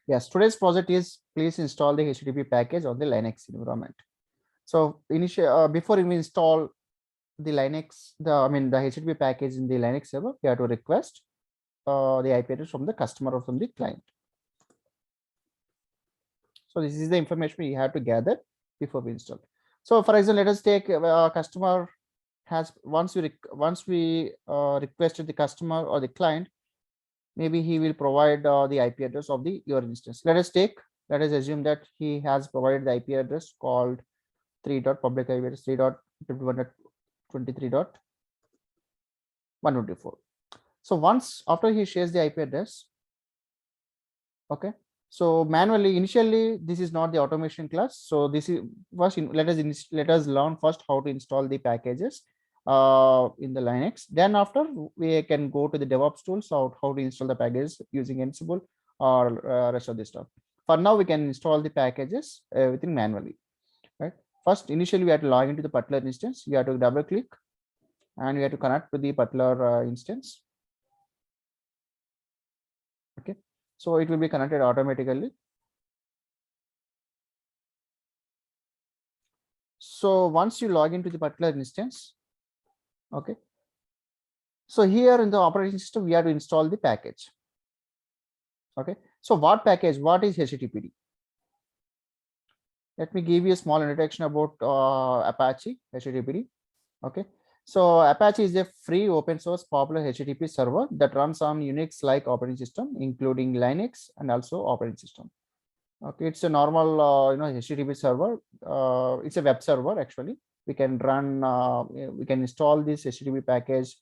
Yes, today's project is please install the HTTP package on the Linux environment. So before we install the Linux, the HTTP package in the Linux server, we have to request the IP address from the customer or from the client. So this is the information we have to gather before we install. So for example, let us take a customer has once we requested the customer or the client, maybe he will provide the IP address of your instance. Let us assume that he has provided the IP address called 3. Public IP address 3.21.23.124. So once after he shares the IP address, okay. So manually, initially, this is not the automation class. So this is first. Let us learn first how to install the packages in the Linux. Then after we can go to the DevOps tools how to install the packages using Ansible or rest of the stuff. For now, we can install the packages everything manually. Right. First, initially we have to log into the particular instance. You have to double click, and you have to connect to the particular instance. Okay. So it will be connected automatically. So once you log into the particular instance, okay. So here in the operating system, we have to install the package. Okay. So what package? What is HTTPD? Let me give you a small introduction about Apache HTTPD. Okay. So Apache is a free open source popular HTTP server that runs on Unix-like operating system, including Linux and also operating system. Okay, it's a normal HTTP server. It's a web server actually. We can run, we can install this HTTP package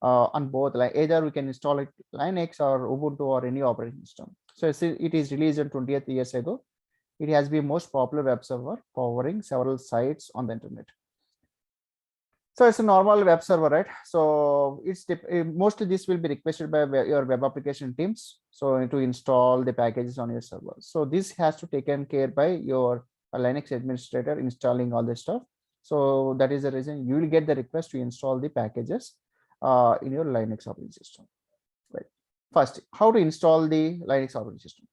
on both, like either we can install it Linux or Ubuntu or any operating system. So it is released in 20 years ago. It has been most popular web server powering several sites on the internet. So it's a normal web server, right? So it's mostly this will be requested by your web application teams. So to install the packages on your server. So this has to taken care by your Linux administrator installing all this stuff. So that is the reason you will get the request to install the packages in your Linux operating system. Right. First, how to install the Linux operating system.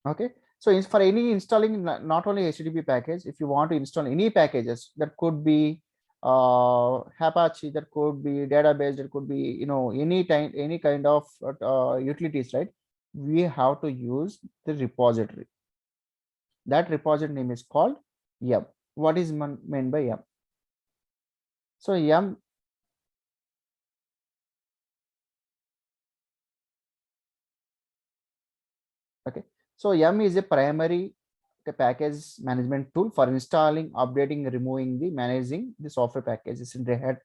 Okay. So for any installing not only HTTP package, if you want to install any packages, that could be Apache, that could be database, that could be any kind of utilities, right? We have to use the repository. That repository name is called yum. What is meant by yum? So yum. Okay. So yum is a primary package management tool for installing, updating, removing, managing the software packages in Red Hat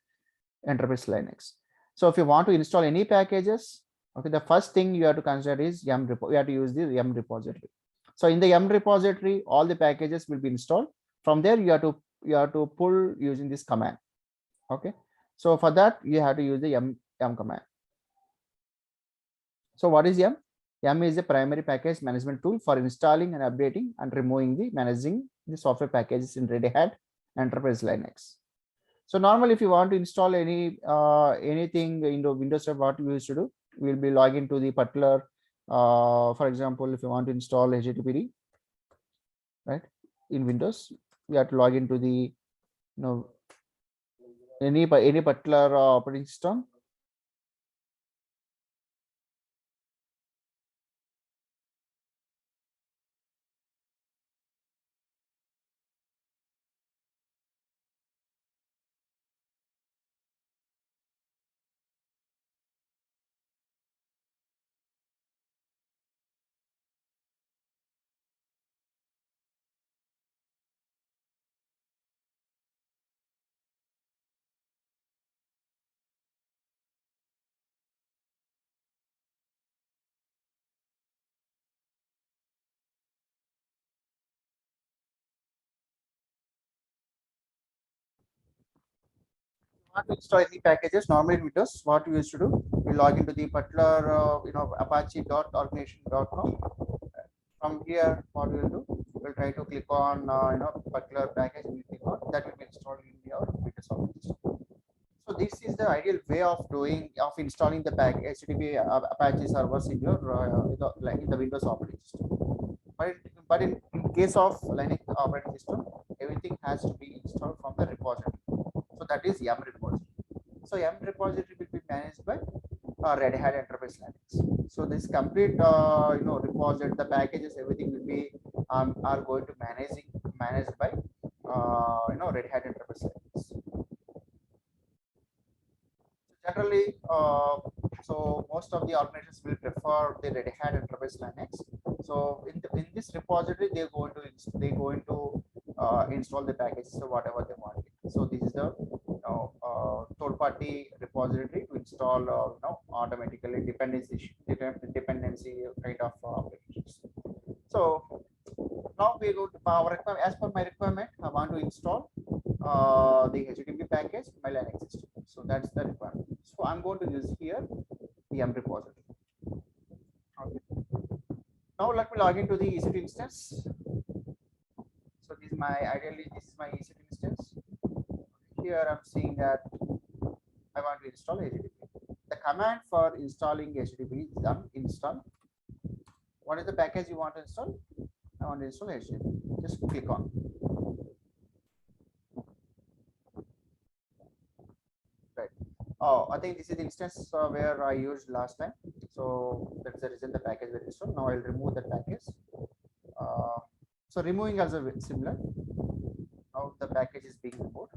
Enterprise Linux. So if you want to install any packages, okay, the first thing you have to consider is yum. You have to use the yum repository. So in the yum repository, all the packages will be installed. From there, you have to pull using this command. Okay. So for that, you have to use the yum command. So what is yum? Yum is a primary package management tool for installing and updating and removing managing the software packages in Red Hat Enterprise Linux. So normally, if you want to install anything in the Windows, what we used to do, we'll be logging to the particular. For example, if you want to install HTTPD, right, in Windows, we have to log into the any particular operating system. Want to install any packages, normally in Windows, what we used to do, we log into the particular apache.organization.com. From here, what we will do, we'll try to click on particular package, we click on that will be installed in your Windows operating system. So this is the ideal way of installing the HTTP Apache servers in your like in the Windows operating system. But in case of Linux operating system, everything has to be installed from the repository. So that is yum repository. So yum repository will be managed by Red Hat Enterprise Linux. So this complete repository, the packages, everything will be are going to managed by Red Hat Enterprise Linux. Generally, so most of the organizations will prefer the Red Hat Enterprise Linux. So in this repository, they're going to install the packages or whatever they want. So this is the third-party repository to install automatically dependency kind of applications. So now we go to as per my requirement, I want to install the HTTP package in my Linux system. So that's the requirement. So I'm going to use here the yum repository. Okay. Now let me log into the EC2 instance. So this is my EC2 instance. Here I'm seeing that I want to install HTTP. The command for installing HTTP is yum install. What is the package you want to install? I want to install HTTP. Just click on. Right. Oh, I think this is the instance where I used last time. So that's the reason the package was installed. Now I'll remove the package. So removing also similar. Now the package is being removed.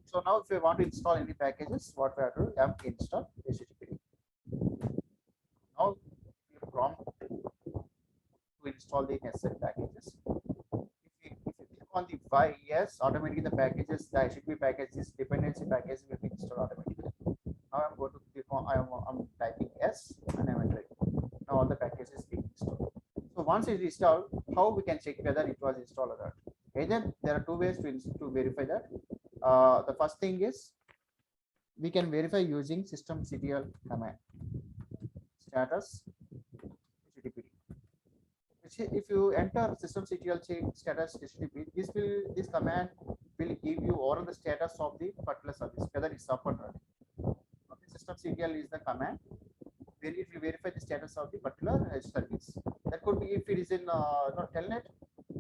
So now if you want to install any packages, what we have to do, yum install HTTP. Now you prompt to install the necessary packages. If you click on the Y, yes, automatically the packages, the HTTP packages, dependency package will be installed automatically. Now I'm going to click on, I'm typing yes and I'm entering. Now all the packages is being installed. So once it is installed, how we can check whether it was installed or not? Either there are two ways to verify that. The first thing is we can verify using systemctl command status HTTP. If you enter systemctl status HTTP, this command will give you all the status of the particular service, whether it's up or running. Okay, systemctl is the command where it will verify the status of the particular service. That could be if it is in telnet,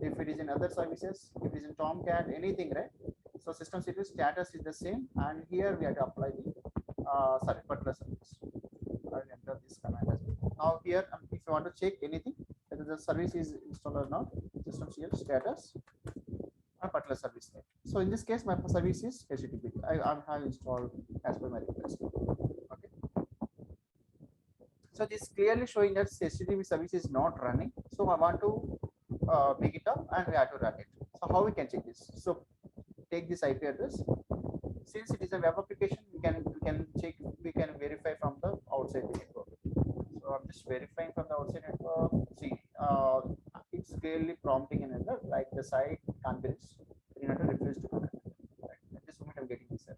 if it is in other services, if it is in Tomcat, anything, right? So systemctl status is the same, and here we have to apply the particular service. I will enter this command as well. Now here, if you want to check anything, whether the service is installed or not, systemctl status a particular service name. So in this case, my service is HTTP. I have installed as per my request. Okay. So this clearly showing that HTTP service is not running. So I want to pick it up and we have to run it. So how we can check this? So take this IP address. Since it is a web application, we can verify from the outside the network. So I'm just verifying from the outside network. See, it's clearly prompting an error like the site can't be reached. You have to refuse to connect. Right? At this moment, I'm getting this error.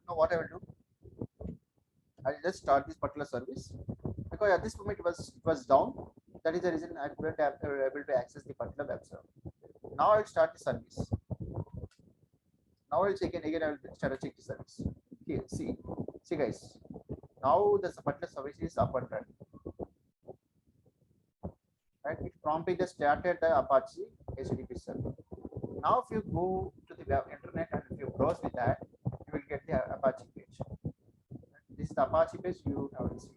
Now what I will do, I'll just start this particular service because at this moment it was down. That is the reason I couldn't able to access the particular web server. Now I'll start the service. Now I'll check again. I will start to check the service. Here, see guys. Now the particular service is up and running. Right? It promptly just started the Apache HTTP server. Now if you go to the web internet and if you browse with that, you will get the Apache page. This is the Apache page you have received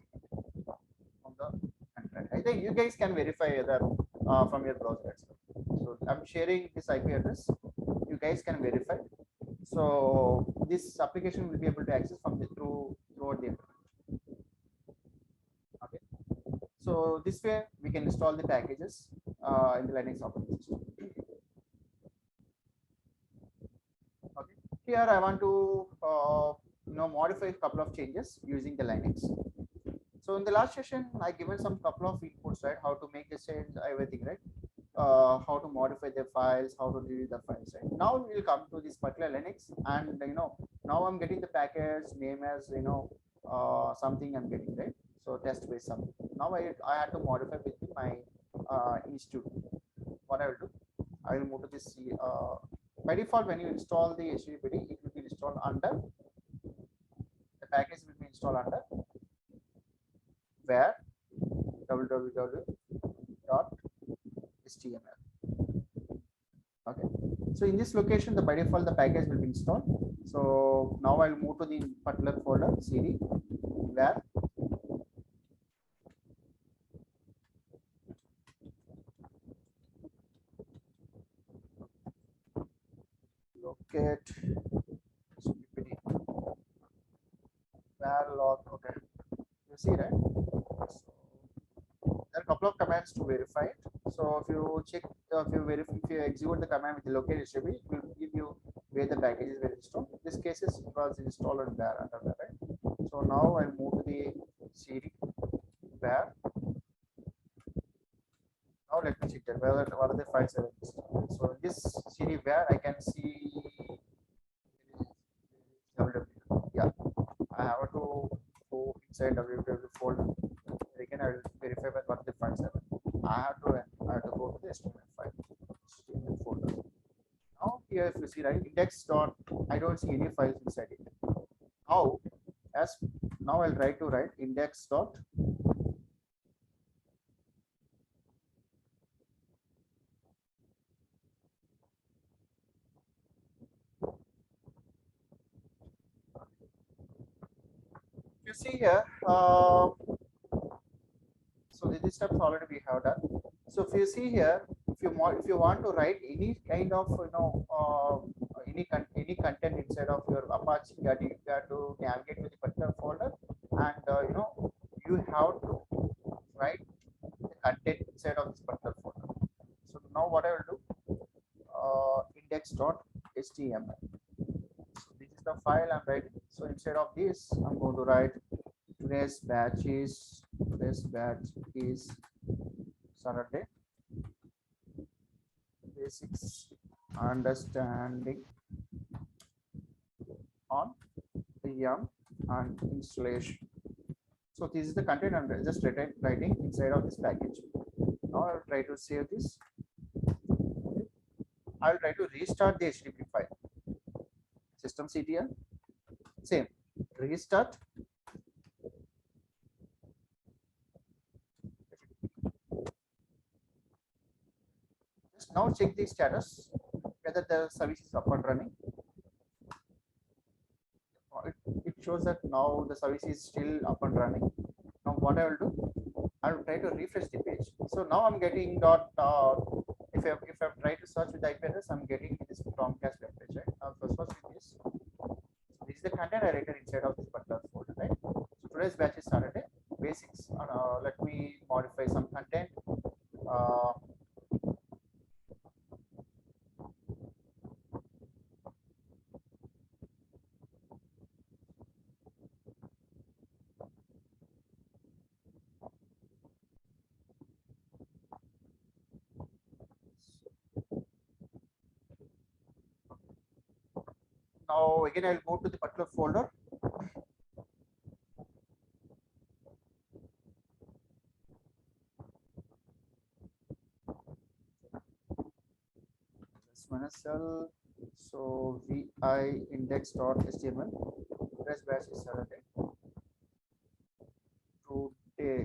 from the internet. I think you guys can verify that from your browser as well. So I'm sharing this IP address. You guys can verify. So this application will be able to access from throughout the internet. Okay. So this way we can install the packages in the Linux operating system. Okay. Here I want to modify a couple of changes using the Linux. So in the last session, I given some couple of inputs, right? How to make the change, everything, right? How to modify the files, how to delete the files, right? Now we will come to this particular Linux, and now I'm getting the package name as something I'm getting, right? So test based something. Now I had to modify with my institute. What I will do, I will move to this by default, when you install the HTTPD, it will be installed under the package will be installed under where www.html. Okay, so in this location, the by default the package will be installed. So now I'll move to the particular folder cd where locate HTTPD where log. Okay, you see, right? So there are a couple of commands to verify it. So if you check, if you execute the command with the locate HTTP, it will give you where the package is installed. In this case, it was installed there under there, right? So now I'll move to the cd where. Now let me check that whether what are the files are installed. So in this cd where I can see www. Yeah, I have to go inside www folder. Again, I will verify what the files are. I have to go to the HTML file, HTML folder. Now here, if you see, right, index dot, I don't see any files inside it. Now, now I'll try to write index dot you see here. So these steps already we have done. So if you see here, if you want to write any kind of any content inside of your Apache, you have to navigate to the particular folder, and you have to write the content inside of this particular folder. So now what I will do, index.html. So this is the file I'm writing. So instead of this, I'm going to write today's batch is Saturday. Basics understanding on YAML and installation. So this is the content I'm just writing inside of this package. Now I'll try to save this. I'll try to restart the HTTP file. Systemctl, same, restart. Just now check the status, whether the service is up and running. It shows that now the service is still up and running. Now what I will do, I will try to refresh the page. So now I'm getting dot. If I try to search with IP address, I'm getting this Chromecast web page, right? Now first with this. So this is the content I written inside of this particular folder, right? So today's batch is Saturday. Basics. Let me modify some content. Now again, I'll go to the particular folder. -l. So vi index.html. Today's batch is Saturday. Today.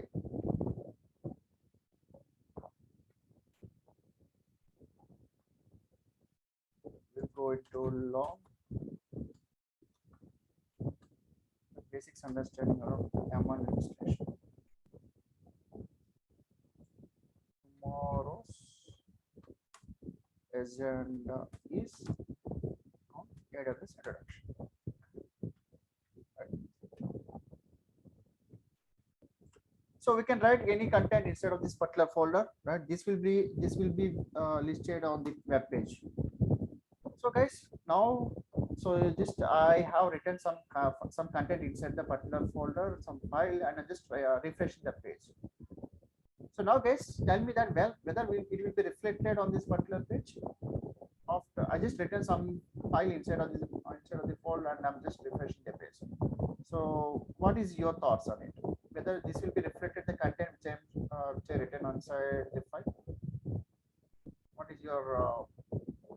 We'll go into long. Basics understanding around M1 administration. Tomorrow's agenda is on AWS introduction. Right. So we can write any content instead of this particular folder, right? This will be listed on the web page. So guys, now just I have written some content inside the particular folder, some file, and I'm just refreshing the page. So now guys, tell me that whether it will be reflected on this particular page. After I just written some file inside of the folder, and I'm just refreshing the page. So what is your thoughts on it? Whether this will be reflected the content which I written inside the file? What is your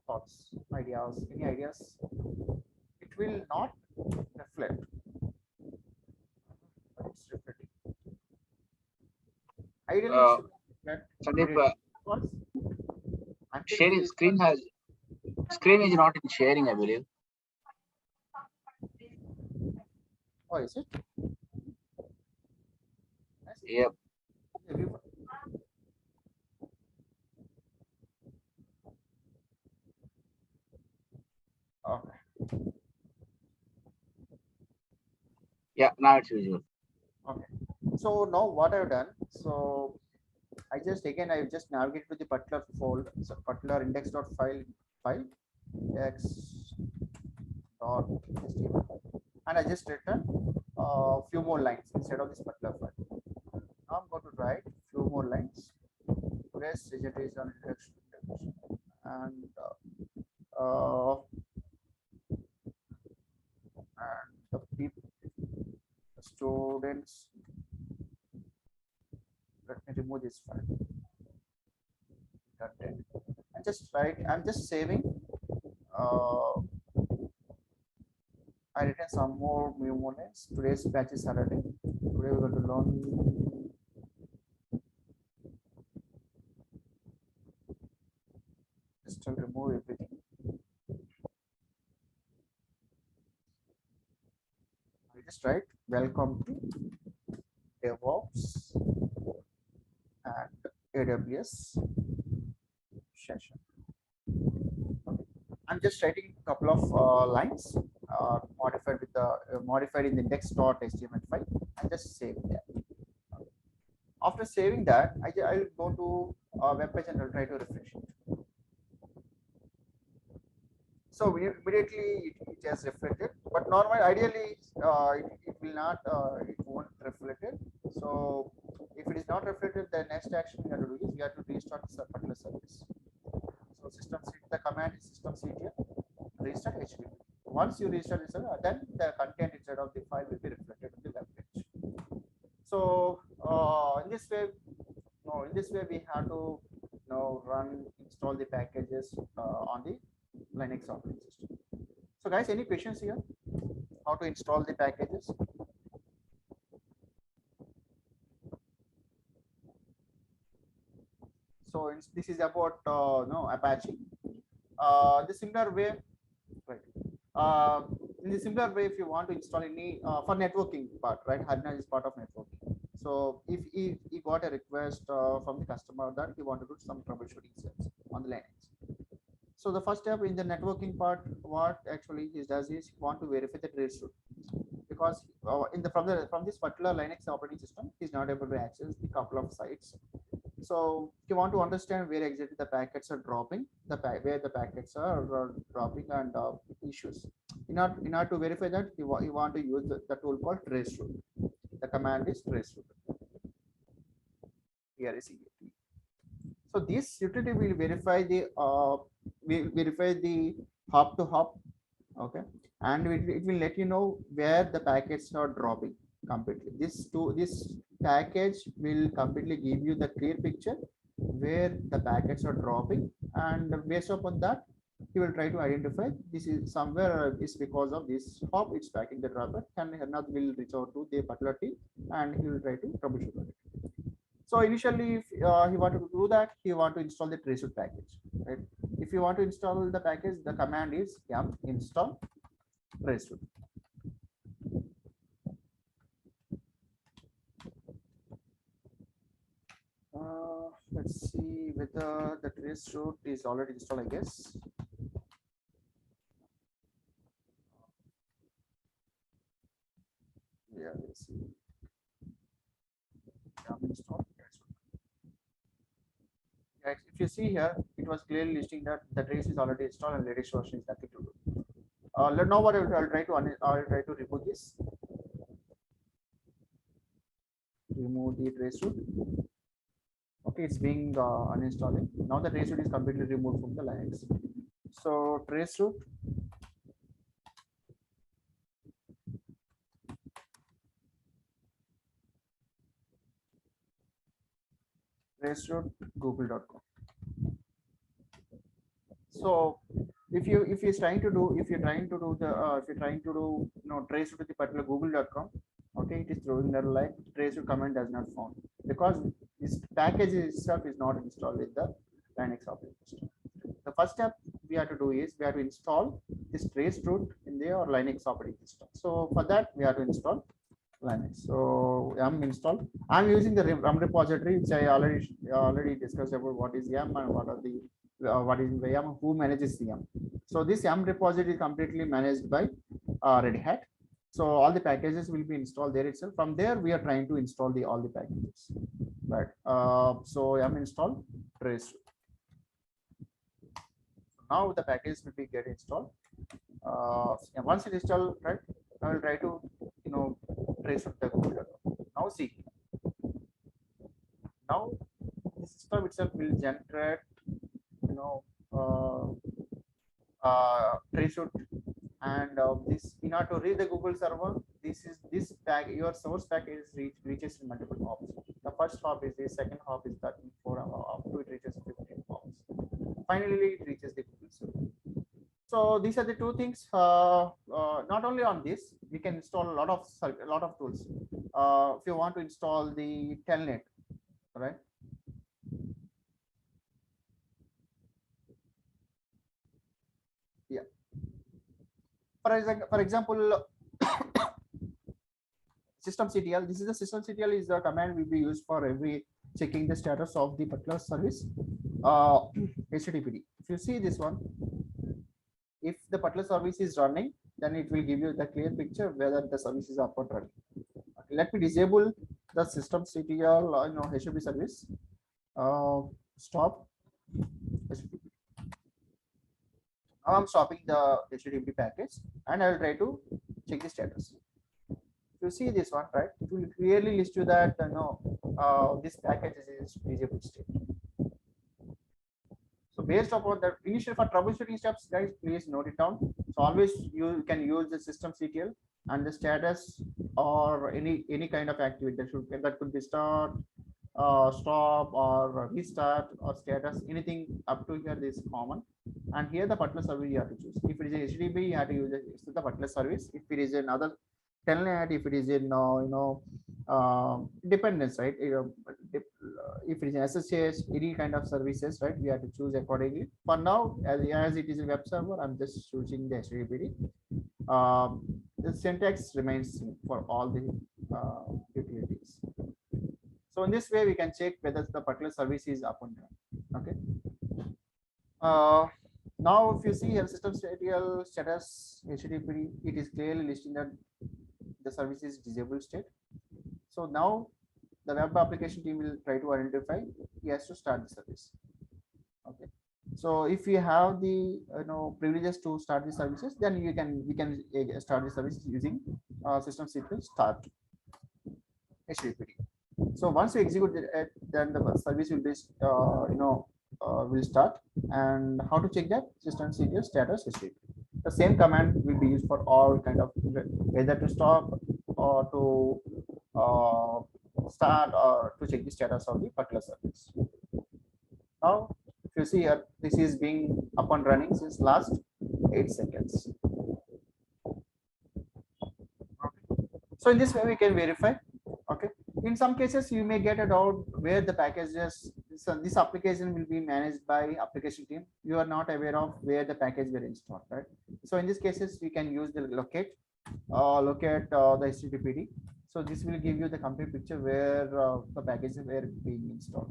thoughts, ideas, any ideas? It will not reflect, but it's reflecting. Ideally, it Uh, should reflect Sandeep, immediately because until sharing we screen is not in sharing, I believe. oh, is it? Yes. Yep. Everyone. Okay. Yeah. Now it's visual. Okay. So now what I've done, so I just navigate to the particular folder, so particular index.file x dot html, and I just written a few more lines instead of this particular file. Now I'm going to write few more lines. Today's result is on introduction, uh, and the people, the students. Let me remove this file. Content. And just write. I'm just saving. Uh, I written some more new moments. Today's batch is Saturday. Today we're going to learn. Just to remove everything. I just write welcome to DevOps and AWS session. Okay. I'm just writing a couple of lines modified in the index.html file and just save that. After saving that, I'll go to web page and I'll try to refresh it. So immediately it has reflected, but normally ideally it will not, it won't reflect it. So if it is not reflected, the next action we have to do is we have to restart this particular service. So the command is systemctl restart HTTP. Once you restart the server, then the content inside of the file will be reflected on the web page. So in this way we have to install the packages on the Linux operating system. So guys, any questions here? How to install the packages? So this is about no Apache. The similar way, right? Uh, in the similar way, if you want to install any for networking part, right? Hardness is part of networking. So if he got a request from the customer that he want to do some troubleshooting steps on the Linux. So the first step in the networking part, what actually he does is he want to verify the trace route, because in the from this particular Linux operating system, he's not able to access the couple of sites. So you want to understand where exactly the packets are dropping, where the packets are dropping, and issues. In order to verify that, you want to use the tool called traceroute. The command is traceroute. Here is it. So this utility will verify the hop to hop, okay, and it will let you know where the packets are dropping completely. This package will completely give you the clear picture where the packets are dropping, and based upon that, he will try to identify this is somewhere is because of this hop it's packing the dropper, and Hernath will reach out to the particular team and he will try to troubleshoot it. So initially, if he wanted to do that, he want to install the traceroute package, right? If you want to install the package, the command is yum install traceroute. Let's see whether the traceroute is already installed, I guess. Yeah, let's see. Yum install traceroute. Yeah, if you see here, it was clearly listing that the trace is already installed and latest version is nothing to do. Let know what I'll try to remove this. Remove the traceroute. Okay, it's being uninstalling. Now the traceroute is completely removed from the Linux. So traceroute, traceroute google.com. So if you're trying to do if you're trying to do the if you're trying to do trace to the particular google.com, okay, it is throwing that like trace to command does not found because this package itself is not installed with the Linux operating system. The first step we have to do is we have to install this trace root in the Linux operating system. So for that we have to install Linux. So yum install. I'm using the rum repository, which I already discussed about what is yum and what are the what is the yum, who manages the yum. So this yum repository is completely managed by Red Hat. So all the packages will be installed there itself. From there, we are trying to install all the packages. Right. So yum install trace. Now the package will be get installed. Once it installed, right, I will try to trace of the Google. Now see, now the system itself will generate trace root, and this in order to read the Google server, this pack your source package reaches in multiple hops. The first hop is the second hop is 34 up to it reaches 15 hops. Finally, it reaches the Google server. So these are the two things. Not only on this, we can install a lot of tools. If you want to install the telnet, right? Yeah. For example, systemctl. This is the systemctl is the command will be used for every checking the status of the particular service. HTTPD. If you see this one, if the particular service is running, then it will give you the clear picture whether the service is up or running. Okay, let me disable the systemctl HTTP service. Stop. Now I'm stopping the HTTP package and I will try to check the status. If you see this one, right, it will clearly list you that this package is in disabled state. So based upon the initial for troubleshooting steps, guys, please note it down. So always you can use the systemctl and the status or any kind of activity that could be start, stop or restart or status, anything up to here is common. And here the particular service you have to choose. If it is HTTP, you have to use the particular service. If it is another telnet, if it is in dependence, right? If it is SSH, any kind of services, right? We have to choose accordingly. For now, as it is a web server, I'm just choosing the HTTP. The syntax remains for all the utilities. So in this way, we can check whether the particular service is up and running. Okay. Now, if you see here, systemctl status HTTP, it is clearly listing that the service is disabled state. So now the web application team will try to identify he has to start the service. Okay. So if you have the privileges to start the services, then we can start the service using systemctl start HTTP. So once you execute it, then the service will be will start. And how to check that? Systemctl status HTTP. The same command will be used for all kind of whether to stop or to start or to check the status of the particular service. Now, if you see here, this is being up and running since last 8 seconds. Okay. So in this way, we can verify. Okay. In some cases, you may get a doubt where the packages. So this application will be managed by application team. You are not aware of where the package were installed, right? So in these cases, we can use the locate the HTTPD. So this will give you the complete picture where the packages were being installed.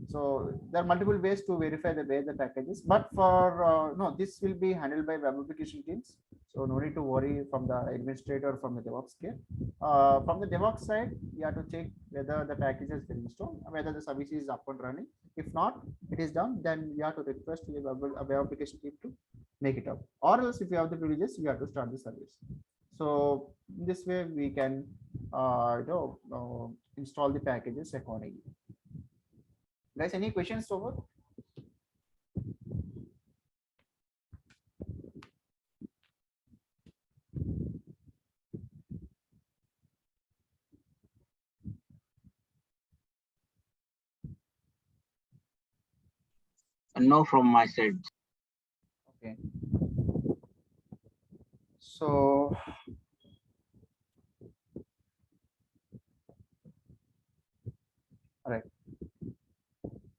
So there are multiple ways to verify where the packages, but for no, this will be handled by web application teams. So no need to worry from the administrator from the DevOps care. From the DevOps side, you have to check whether the package has been installed, whether the service is up and running. If not, it is done, then you have to request the web application team to make it up. Or else, if you have the privileges, you have to start the service. So this way we can install the packages accordingly. Guys, any questions over? No, from my side. Okay. So all right.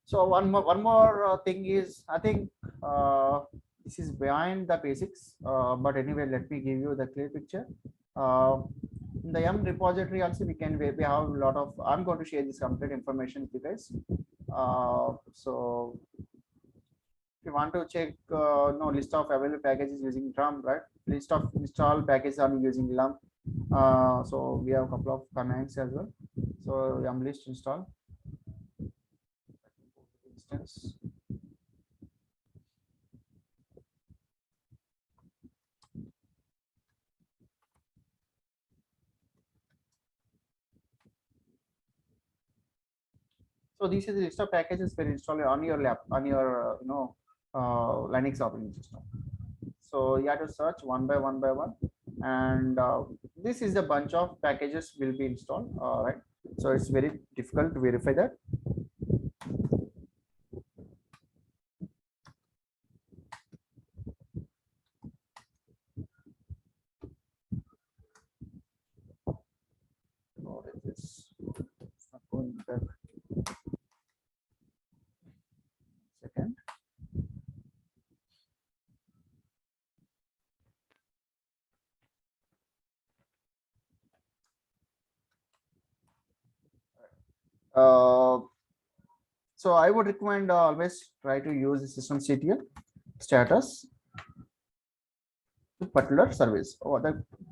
So one more thing is, I think this is behind the basics. But anyway, let me give you the clear picture. Uh, in the Yum repository also we have a lot of. I'm going to share this complete information with you guys. So if you want to check no list of available packages using Drum, right? List of install packages I'm using Lump. So we have a couple of commands as well. So Yum list install instance. So this is the list of packages were installed on your on your Linux operating system. So you have to search one by one, and this is a bunch of packages will be installed. All right. So it's very difficult to verify that. What is this? It's not going back. Second. So I would recommend always try to use the systemctl status to particular service, or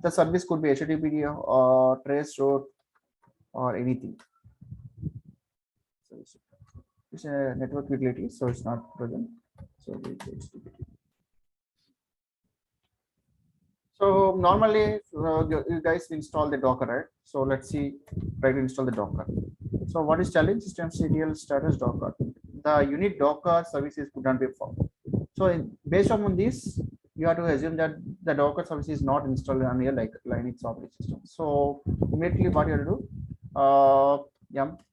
the service could be HTTP or trace route or anything. So it's a network utility, so it's not present. So it's HTTP. So normally you guys install the Docker, right? So let's see, try to install the Docker. So what is challenge? Systemctl status Docker. The unit Docker services could not be found. So based on this, you have to assume that the Docker service is not installed on your like Linux operating system. So immediately what you have to do,